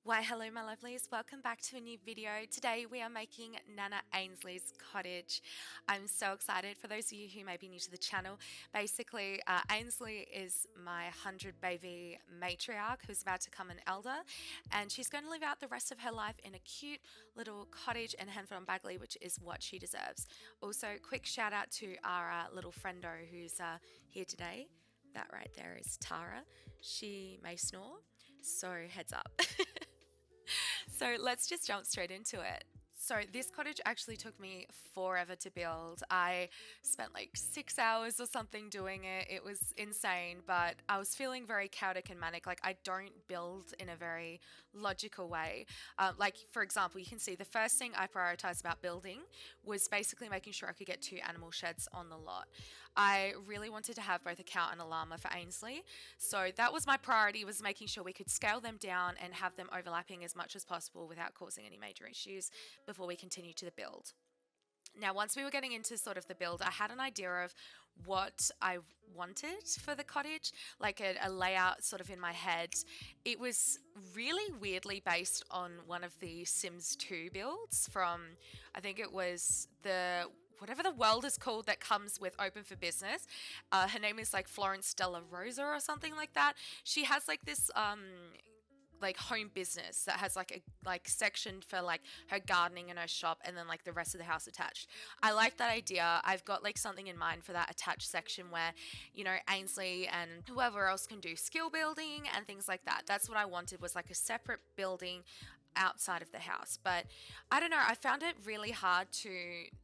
Why hello my lovelies, welcome back to a new video. Today we are making Nana Ainsley's cottage. I'm so excited. For those of you who may be new to the channel, basically Ainsley is my 100 baby matriarch who's about to become an elder, and she's going to live out the rest of her life in a cute little cottage in Henford on Bagley, which is what she deserves. Also, quick shout out to our little friendo who's here today. That right there is Tara. She may snore, so heads up. So let's just jump straight into it. So this cottage actually took me forever to build. I spent like 6 hours or something doing it. It was insane, but I was feeling very chaotic and manic. Like I don't build in a very logical way. Like for example, you can see the first thing I prioritized about building was basically making sure I could get 2 animal sheds on the lot. I really wanted to have both a cow and a llama for Ainsley. So that was my priority, was making sure we could scale them down and have them overlapping as much as possible without causing any major issues before we continue to the build. Now, once we were getting into sort of the build, I had an idea of what I wanted for the cottage, like a layout sort of in my head. It was really weirdly based on one of the Sims 2 builds from, I think it was the whatever the world is called that comes with Open for Business. Her name is like Florence Della Rosa or something like that. She has like this like home business that has like a section for like her gardening and her shop, and then like the rest of the house attached. I like that idea. I've got like something in mind for that attached section where, you know, Ainsley and whoever else can do skill building and things like that. That's what I wanted, was like a separate building outside of the house. But I don't know, I found it really hard to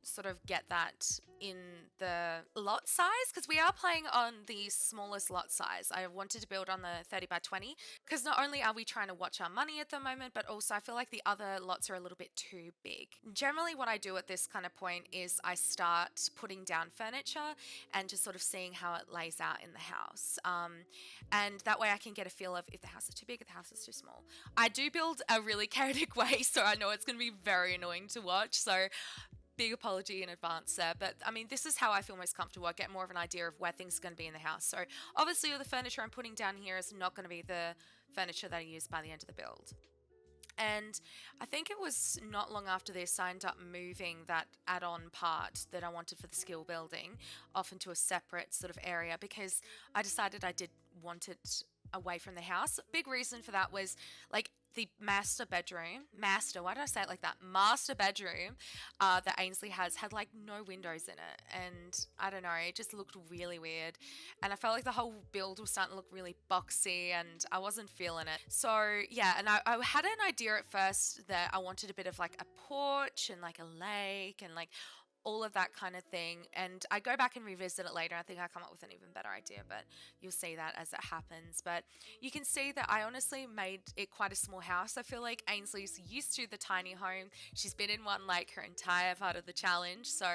sort of get that in the lot size, because we are playing on the smallest lot size. I wanted to build on the 30 by 20 because not only are we trying to watch our money at the moment, but also I feel like the other lots are a little bit too big. Generally what I do at this kind of point is I start putting down furniture and just sort of seeing how it lays out in the house, and that way I can get a feel of if the house is too big, if the house is too small. I do build a really chaotic way, so I know it's going to be very annoying to watch, so big apology in advance there. But I mean, this is how I feel most comfortable. I get more of an idea of where things are going to be in the house. So obviously all the furniture I'm putting down here is not going to be the furniture that I use by the end of the build. And I think it was not long after this I ended up moving that add-on part that I wanted for the skill building off into a separate sort of area, because I decided I did want it away from the house. Big reason for that was like the master bedroom, why did I say it like that? Master bedroom that Ainsley has had like no windows in it. And I don't know, it just looked really weird. And I felt like the whole build was starting to look really boxy and I wasn't feeling it. So yeah, and I had an idea at first that I wanted a bit of like a porch and like a lake and like all of that kind of thing. And I go back and revisit it later. I think I come up with an even better idea, but you'll see that as it happens. But you can see that I honestly made it quite a small house. I feel like Ainsley's used to the tiny home. She's been in one like her entire part of the challenge. So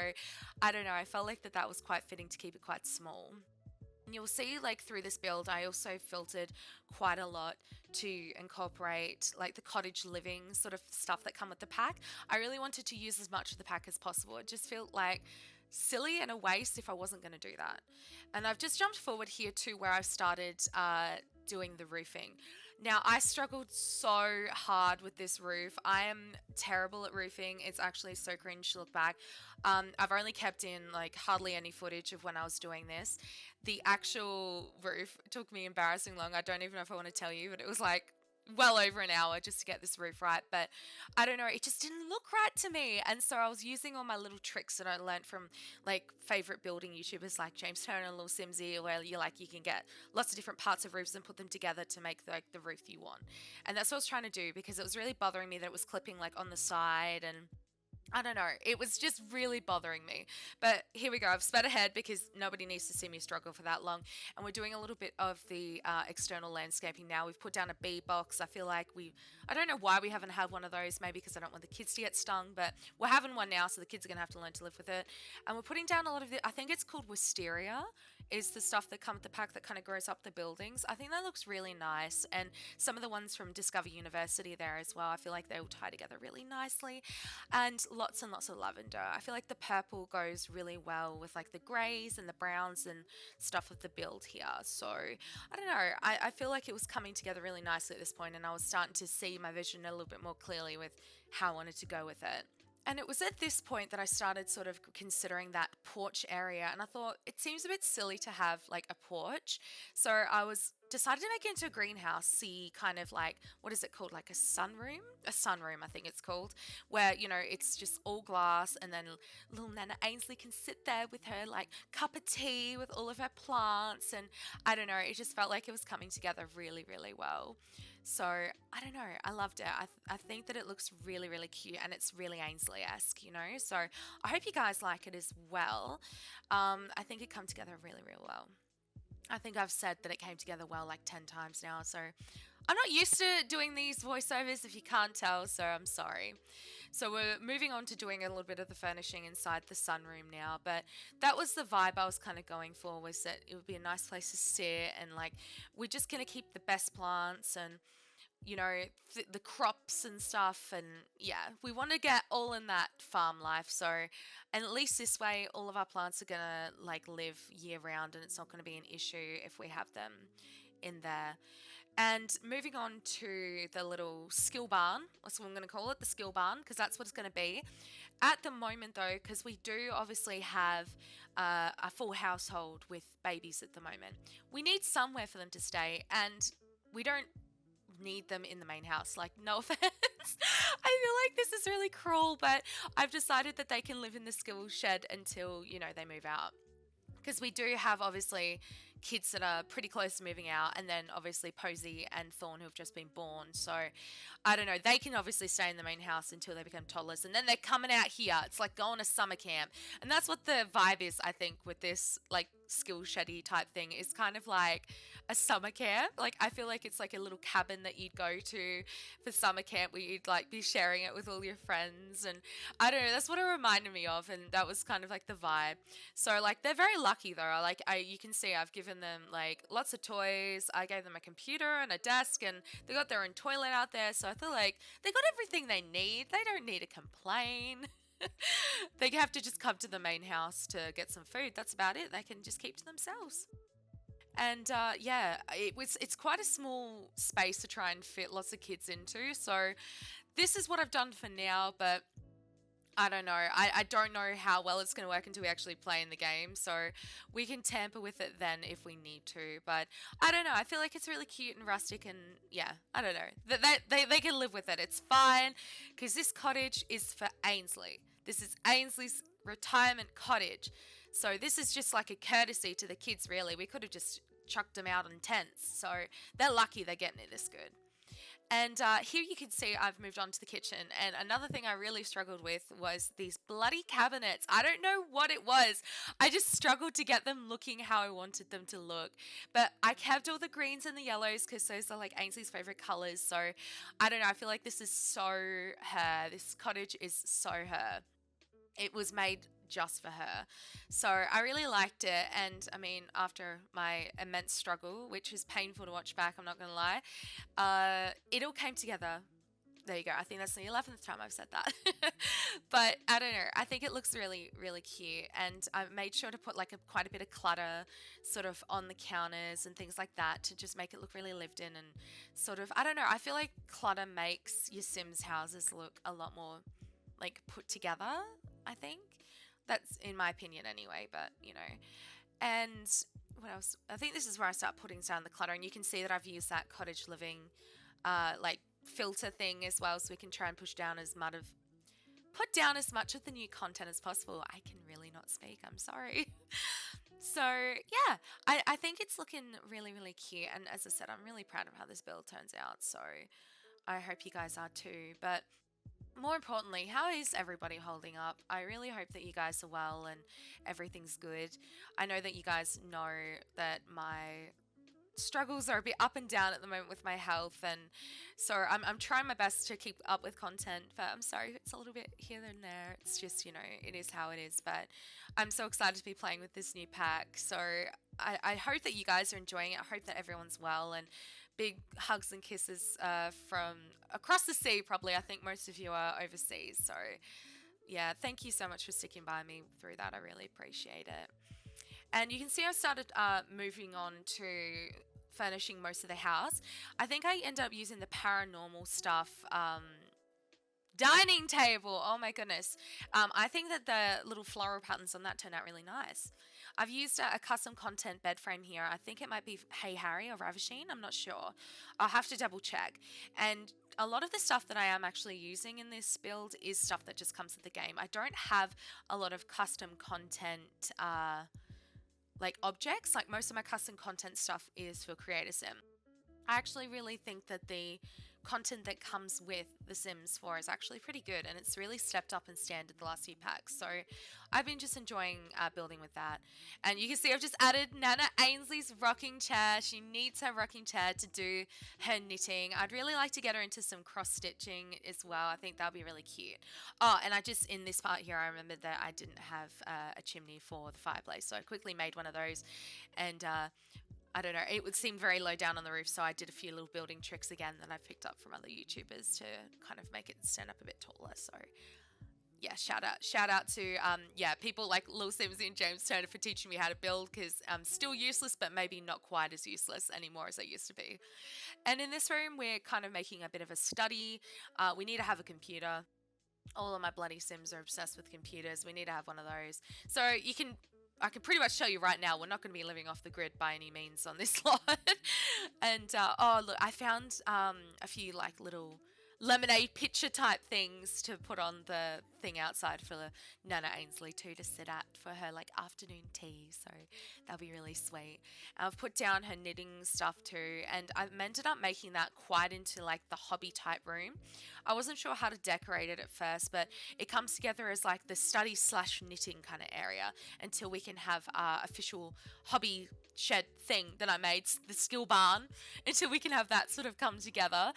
I don't know, I felt like that was quite fitting to keep it quite small. You'll see like through this build I also filtered quite a lot to incorporate like the cottage living sort of stuff that come with the pack. I really wanted to use as much of the pack as possible. It just felt like silly and a waste if I wasn't going to do that. And I've just jumped forward here to where I started doing the roofing. Now I struggled so hard with this roof. I am terrible at roofing. It's actually so cringe to look back. I've only kept in like hardly any footage of when I was doing this. The actual roof took me embarrassing long. I don't even know if I want to tell you, but it was like well over an hour just to get this roof right. But I don't know, it just didn't look right to me. And so I was using all my little tricks that I learned from like favorite building YouTubers like James Turner and Little Simsy, where you can get lots of different parts of roofs and put them together to make the roof you want. And that's what I was trying to do, because it was really bothering me that it was clipping like on the side, and I don't know, it was just really bothering me. But here we go, I've sped ahead because nobody needs to see me struggle for that long. And we're doing a little bit of the external landscaping now. We've put down a bee box. I feel like I don't know why we haven't had one of those, maybe because I don't want the kids to get stung, but we're having one now, so the kids are going to have to learn to live with it. And we're putting down a lot of I think it's called wisteria is the stuff that come with the pack that kind of grows up the buildings. I think that looks really nice. And some of the ones from Discover University there as well, I feel like they will tie together really nicely. And lots of lavender. I feel like the purple goes really well with like the greys and the browns and stuff of the build here. So I don't know. I feel like it was coming together really nicely at this point, and I was starting to see my vision a little bit more clearly with how I wanted to go with it. And it was at this point that I started sort of considering that porch area, and I thought it seems a bit silly to have like a porch. So I was decided to make it into a greenhouse, see kind of like, what is it called, like a sunroom? A sunroom, I think it's called, where, you know, it's just all glass, and then little Nana Ainsley can sit there with her like cup of tea with all of her plants, and I don't know, it just felt like it was coming together really, really well. So I don't know, I loved it. I think that it looks really, really cute, and it's really Ainsley-esque, you know. So I hope you guys like it as well. I think it come together really, really well. I think I've said that it came together well like 10 times now. So I'm not used to doing these voiceovers if you can't tell, so I'm sorry. So we're moving on to doing a little bit of the furnishing inside the sunroom now, but that was the vibe I was kind of going for, was that it would be a nice place to sit, and like we're just going to keep the best plants and, you know, the crops and stuff. And yeah, we want to get all in that farm life. So, and at least this way, all of our plants are going to like live year round, and it's not going to be an issue if we have them in there. And moving on to the little skill barn, that's what I'm going to call it, the skill barn, because that's what it's going to be. At the moment, though, because we do obviously have a full household with babies at the moment, we need somewhere for them to stay, and we don't need them in the main house. Like, no offense. I feel like this is really cruel, but I've decided that they can live in the skill shed until, you know, they move out. Because we do have obviously kids that are pretty close to moving out, and then obviously Posy and Thorn who have just been born. So I don't know, they can obviously stay in the main house until they become toddlers, and then they're coming out here. It's like going to summer camp, and that's what the vibe is, I think, with this like skill sheddy type thing. Is kind of like a summer camp. Like, I feel like it's like a little cabin that you'd go to for summer camp, where you'd like be sharing it with all your friends. And I don't know, that's what it reminded me of, and that was kind of like the vibe. So like they're very lucky though. Like, you can see I've given them like lots of toys. I gave them a computer and a desk, and they got their own toilet out there. So I feel like they got everything they need. They don't need to complain. They have to just come to the main house to get some food. That's about it. They can just keep to themselves. And yeah, it's quite a small space to try and fit lots of kids into. So this is what I've done for now, but I don't know. I don't know how well it's going to work until we actually play in the game. So we can tamper with it then if we need to. But I don't know. I feel like it's really cute and rustic, and yeah, I don't know. They can live with it. It's fine, because this cottage is for Ainsley. This is Ainsley's retirement cottage. So this is just like a courtesy to the kids, really. We could have just chucked them out in tents. So they're lucky they're getting it this good. And here you can see I've moved on to the kitchen. And another thing I really struggled with was these bloody cabinets. I don't know what it was. I just struggled to get them looking how I wanted them to look. But I kept all the greens and the yellows, because those are like Ainsley's favorite colors. So I don't know. I feel like this is so her. This cottage is so her. It was made just for her. So I really liked it. And I mean, after my immense struggle, which is painful to watch back, I'm not going to lie, it all came together. There you go. I think that's the 11th time I've said that. But I don't know. I think it looks really, really cute. And I made sure to put like quite a bit of clutter sort of on the counters and things like that to just make it look really lived in, and sort of, I don't know. I feel like clutter makes your Sims houses look a lot more like put together, I think. That's in my opinion anyway, but you know. And what else? I think this is where I start putting down the clutter, and you can see that I've used that cottage living like filter thing as well, so we can try and put down as much of the new content as possible. I can really not speak, I'm sorry. So yeah, I think it's looking really, really cute, and as I said, I'm really proud of how this build turns out, so I hope you guys are too. But more importantly, how is everybody holding up? I really hope that you guys are well and everything's good. I know that you guys know that my struggles are a bit up and down at the moment with my health, and so I'm trying my best to keep up with content, but I'm sorry it's a little bit here and there. It's just, it is how it is, but I'm so excited to be playing with this new pack. So I hope that you guys are enjoying it. I hope that everyone's well, and big hugs and kisses from across the sea. Probably, I think most of you are overseas, so yeah, thank you so much for sticking by me through that. I really appreciate it. And you can see I've started moving on to furnishing most of the house. I think I end up using the paranormal stuff. Dining table. Oh my goodness. I think that the little floral patterns on that turn out really nice. I've used a custom content bed frame here. I think it might be Hey Harry or Ravishing. I'm not sure. I'll have to double check. And a lot of the stuff that I am actually using in this build is stuff that just comes with the game. I don't have a lot of custom content like objects. Like most of my custom content stuff is for Creator Sim. I actually really think that the content that comes with The Sims 4 is actually pretty good, and it's really stepped up in standard the last few packs. So I've been just enjoying building with that. And you can see I've just added Nana Ainsley's rocking chair. She needs her rocking chair to do her knitting. I'd really like to get her into some cross stitching as well. I think that'll be really cute. Oh, and I just, in this part here, I remembered that I didn't have a chimney for the fireplace, so I quickly made one of those. And I don't know, it would seem very low down on the roof, so I did a few little building tricks again that I picked up from other YouTubers to kind of make it stand up a bit taller. So yeah, shout out to people like Lil Simsy and James Turner for teaching me how to build, because I'm still useless, but maybe not quite as useless anymore as I used to be. And in this room, we're kind of making a bit of a study. We need to have a computer. All of my bloody Sims are obsessed with computers. We need to have one of those. So I can pretty much tell you right now, we're not going to be living off the grid by any means on this lot. And oh look, I found a few like little lemonade pitcher type things to put on the thing outside for Nana Ainsley too, to sit at for her like afternoon tea. So that'll be really sweet. I've put down her knitting stuff too, and I've ended up making that quite into like the hobby type room. I wasn't sure how to decorate it at first, but it comes together as like the study slash knitting kind of area until we can have official hobby shed thing that I made, the skill barn, until we can have that sort of come together.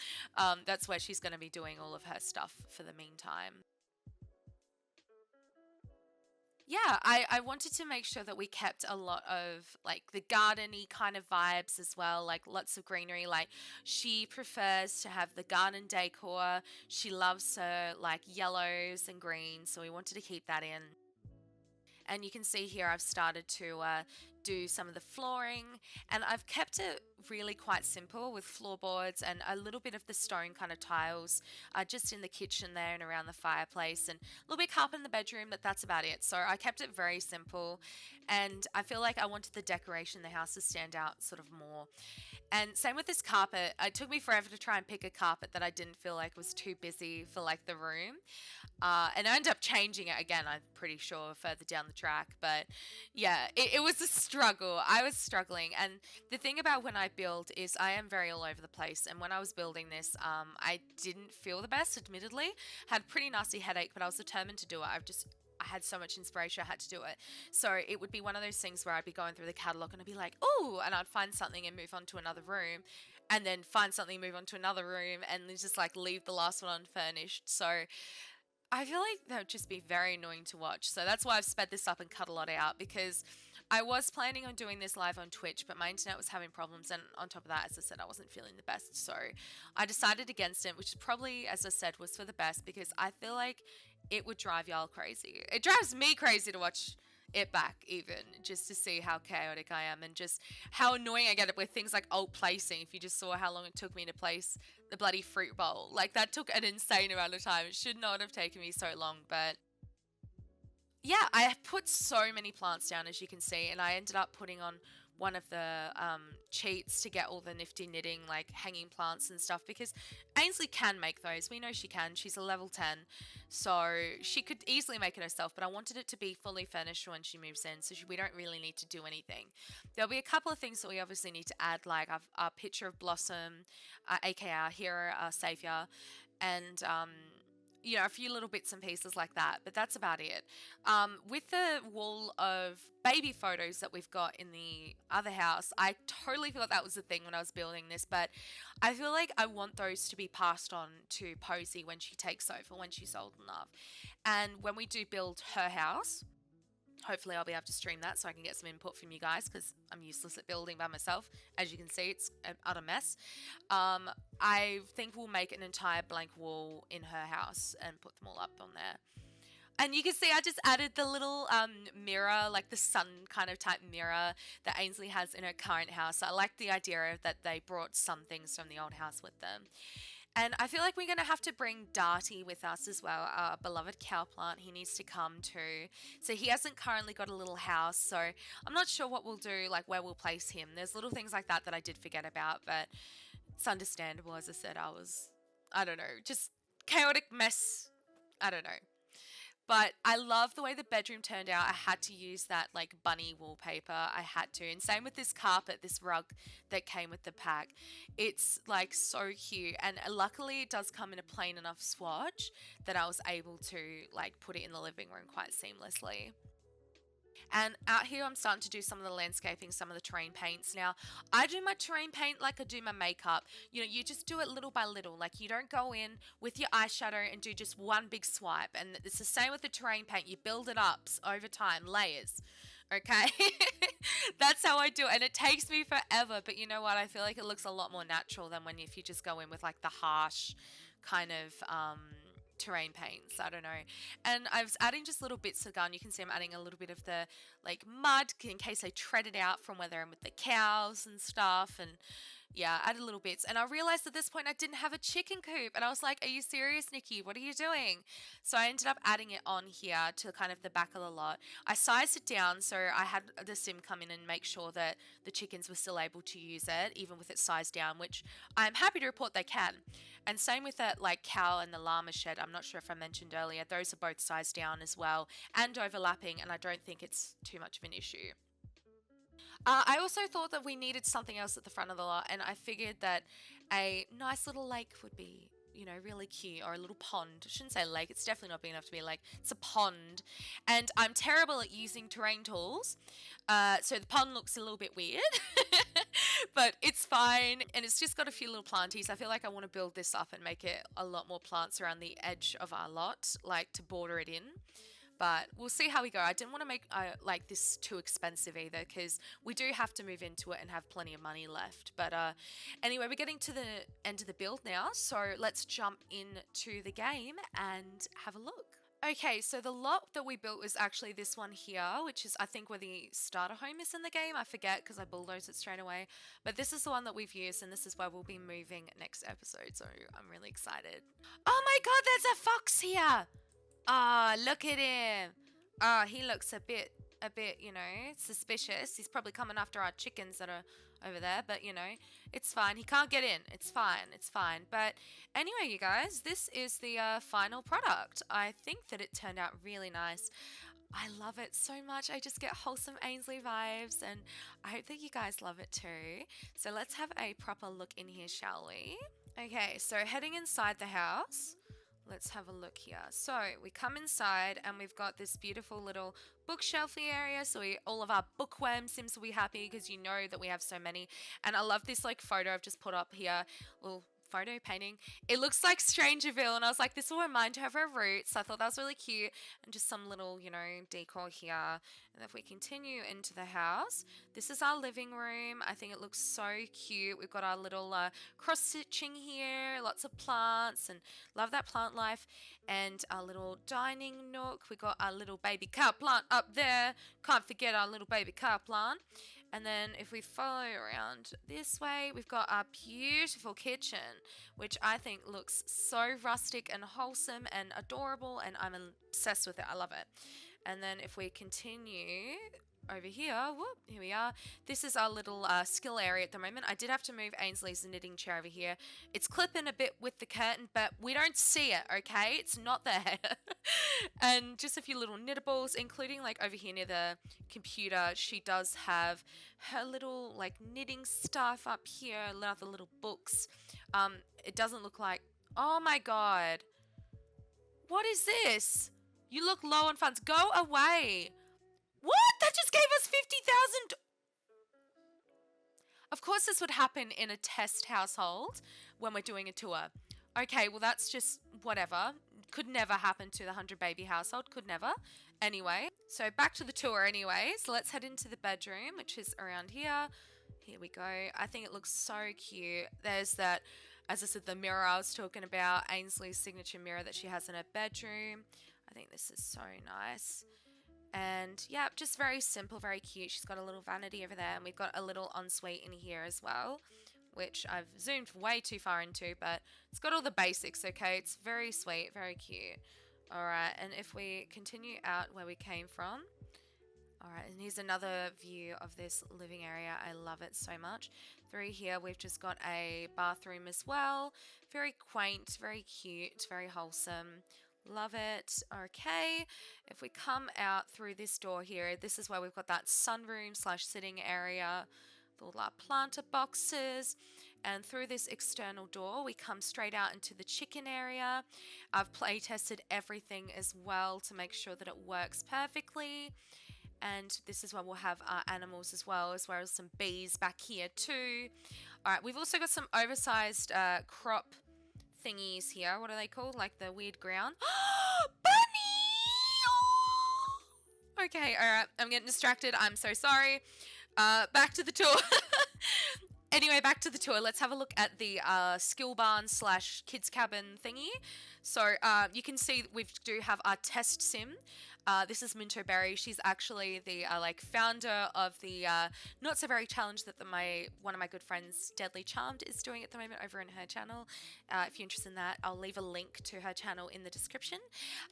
That's where she's going to be doing all of her stuff for the meantime. Yeah, I wanted to make sure that we kept a lot of like the gardeny kind of vibes as well, like lots of greenery. Like she prefers to have the garden decor. She loves her like yellows and greens, so we wanted to keep that in. And you can see here I've started to do some of the flooring, and I've kept it really quite simple with floorboards and a little bit of the stone kind of tiles just in the kitchen there and around the fireplace, and a little bit carpet in the bedroom, but that's about it. So I kept it very simple, and I feel like I wanted the decoration in the house to stand out sort of more. And same with this carpet. It took me forever to try and pick a carpet that I didn't feel like was too busy for like the room. And I ended up changing it again, I'm pretty sure, further down the track. But yeah, it was a struggle. I was struggling. And the thing about when I build is I am very all over the place. And when I was building this, I didn't feel the best, admittedly. Had a pretty nasty headache, but I was determined to do it. I had so much inspiration, I had to do it. So it would be one of those things where I'd be going through the catalog and I'd be like, oh, and I'd find something and move on to another room, and then find something, move on to another room, and then just like leave the last one unfurnished. So I feel like that would just be very annoying to watch. So that's why I've sped this up and cut a lot out, because I was planning on doing this live on Twitch, but my internet was having problems. And on top of that, as I said, I wasn't feeling the best. So I decided against it, which probably, as I said, was for the best, because I feel like it would drive y'all crazy. It drives me crazy to watch it back, even just to see how chaotic I am and just how annoying I get with things like alt placing. If you just saw how long it took me to place the bloody fruit bowl, like that took an insane amount of time. It should not have taken me so long, but yeah, I have put so many plants down, as you can see, and I ended up putting on one of the cheats to get all the nifty knitting, like hanging plants and stuff, because Ainsley can make those. We know she can. She's a level 10, so she could easily make it herself, but I wanted it to be fully furnished when she moves in, so we don't really need to do anything. There'll be a couple of things that we obviously need to add, like a picture of Blossom, aka our hero, our savior, and you know, a few little bits and pieces like that, but that's about it. With the wall of baby photos that we've got in the other house, I totally thought that was the thing when I was building this, but I feel like I want those to be passed on to Posey when she takes over, when she's old enough. And when we do build her house, hopefully I'll be able to stream that so I can get some input from you guys, because I'm useless at building by myself. As you can see, it's an utter mess. I think we'll make an entire blank wall in her house and put them all up on there. And you can see I just added the little mirror, like the sun kind of type mirror that Ainsley has in her current house. I like the idea of that they brought some things from the old house with them. And I feel like we're going to have to bring Darty with us as well, our beloved cow plant. He needs to come too. So he hasn't currently got a little house, so I'm not sure what we'll do, like where we'll place him. There's little things like that I did forget about, but it's understandable. As I said, I don't know, just chaotic mess. I don't know. But I love the way the bedroom turned out. I had to use that like bunny wallpaper. I had to. And same with this carpet, this rug that came with the pack. It's like so cute. And luckily it does come in a plain enough swatch that I was able to like put it in the living room quite seamlessly. And out here, I'm starting to do some of the landscaping, some of the terrain paints. Now, I do my terrain paint like I do my makeup. You know, you just do it little by little. Like, you don't go in with your eyeshadow and do just one big swipe. And it's the same with the terrain paint. You build it up over time, layers. Okay? That's how I do it. And it takes me forever. But you know what? I feel like it looks a lot more natural than when if you just go in with like the harsh kind of terrain paints. I don't know. And I was adding just little bits of gun. You can see I'm adding a little bit of the like mud in case I tread it out from where they're in with the cows and stuff. And yeah, I added little bits. And I realized at this point I didn't have a chicken coop. And I was like, are you serious, Nikki? What are you doing? So I ended up adding it on here to kind of the back of the lot. I sized it down so I had the sim come in and make sure that the chickens were still able to use it, even with it sized down, which I'm happy to report they can. And same with that like cow and the llama shed. I'm not sure if I mentioned earlier. Those are both sized down as well and overlapping. And I don't think it's too much of an issue. I also thought that we needed something else at the front of the lot, and I figured that a nice little lake would be, you know, really cute, or a little pond. I shouldn't say lake, it's definitely not big enough to be a lake. It's a pond, and I'm terrible at using terrain tools, so the pond looks a little bit weird, but it's fine, and it's just got a few little planties. I feel like I want to build this up and make it a lot more plants around the edge of our lot, like to border it in. But we'll see how we go. I didn't want to make like this too expensive either, because we do have to move into it and have plenty of money left. But anyway, we're getting to the end of the build now, so let's jump into the game and have a look. Okay, so the lot that we built was actually this one here, which is I think where the starter home is in the game. I forget because I bulldozed it straight away. But this is the one that we've used, and this is where we'll be moving next episode, so I'm really excited. Oh my god, there's a fox here! Ah, oh, look at him. Oh, he looks a bit, you know, suspicious. He's probably coming after our chickens that are over there, but you know, it's fine. He can't get in. It's fine. It's fine. But anyway, you guys, this is the final product. I think that it turned out really nice. I love it so much. I just get wholesome Ainsley vibes, and I hope that you guys love it too. So let's have a proper look in here, shall we? Okay, so heading inside the house. Let's have a look here. So we come inside and we've got this beautiful little bookshelfy area. So all of our bookworm sims will be happy because you know that we have so many. And I love this like photo I've just put up here. Well, photo painting. It looks like Strangerville, and I was like, this will remind her of her roots. I thought that was really cute, and just some little, you know, decor here. And if we continue into the house, this is our living room. I think it looks so cute. We've got our little cross stitching here, lots of plants, and love that plant life. And our little dining nook. We got our little baby cow plant up there. Can't forget our little baby cow plant. And then if we follow around this way, we've got our beautiful kitchen, which I think looks so rustic and wholesome and adorable, and I'm obsessed with it. I love it. And then if we continue over here, whoop, here we are. This is our little skill area at the moment. I did have to move Ainsley's knitting chair over here. It's clipping a bit with the curtain, but we don't see it, okay? It's not there. And just a few little knittables, including like over here near the computer. She does have her little like knitting stuff up here, other little books. It doesn't look like, oh my god. What is this? You look low on funds. Go away. What? That just gave us 50,000. Of course this would happen in a test household when we're doing a tour. Okay, well that's just whatever. Could never happen to the 100 baby household. Could never. Anyway, so back to the tour anyway. So let's head into the bedroom, which is around here. Here we go. I think it looks so cute. There's that, as I said, the mirror I was talking about. Ainsley's signature mirror that she has in her bedroom. I think this is so nice. And yeah, just very simple, very cute. She's got a little vanity over there, and we've got a little ensuite in here as well, which I've zoomed way too far into, but it's got all the basics, okay? It's very sweet, very cute. All right, and if we continue out where we came from, all right, and here's another view of this living area. I love it so much. Through here, we've just got a bathroom as well. Very quaint, very cute, very wholesome. Love it. Okay, if we come out through this door here, this is where we've got that sunroom slash sitting area with all our planter boxes. And through this external door, we come straight out into the chicken area. I've play tested everything as well to make sure that it works perfectly. And this is where we'll have our animals as well as some bees back here too. All right, we've also got some oversized crop thingies here. What are they called? Like the weird ground. Bunny! Oh! Okay, all right. I'm getting distracted. I'm so sorry. Back to the tour. Anyway, back to the tour. Let's have a look at the skill barn slash kids cabin thingy. So you can see we do have our test sim. This is Minto Berry. She's actually the like founder of the not so very challenge that one of my good friends, Deadly Charmed, is doing at the moment over in her channel. If you're interested in that, I'll leave a link to her channel in the description.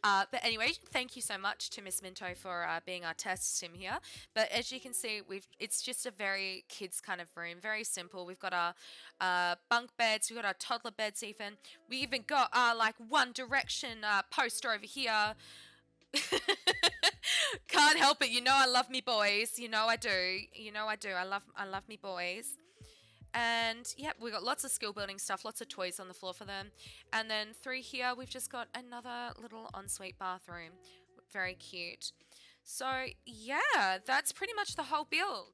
But anyway, thank you so much to Miss Minto for being our test sim here. But as you can see, it's just a very kids kind of room, very simple. We've got our bunk beds, we've got our toddler beds even. We even got our like One Direction poster over here. Can't help it. You know I love me boys. You know I do. You know I do. I love me boys. And yeah, we got lots of skill building stuff, lots of toys on the floor for them. And then through here, we've just got another little ensuite bathroom. Very cute. So yeah, that's pretty much the whole build.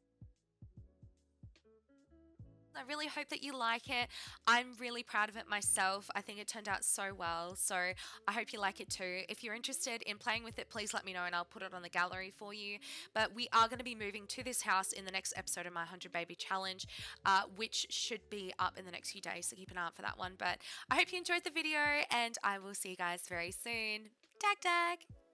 I really hope that you like it. I'm really proud of it myself. I think it turned out so well. So I hope you like it too. If you're interested in playing with it, please let me know and I'll put it on the gallery for you. But we are going to be moving to this house in the next episode of my 100 Baby Challenge, which should be up in the next few days. So keep an eye out for that one. But I hope you enjoyed the video and I will see you guys very soon. Tag tag.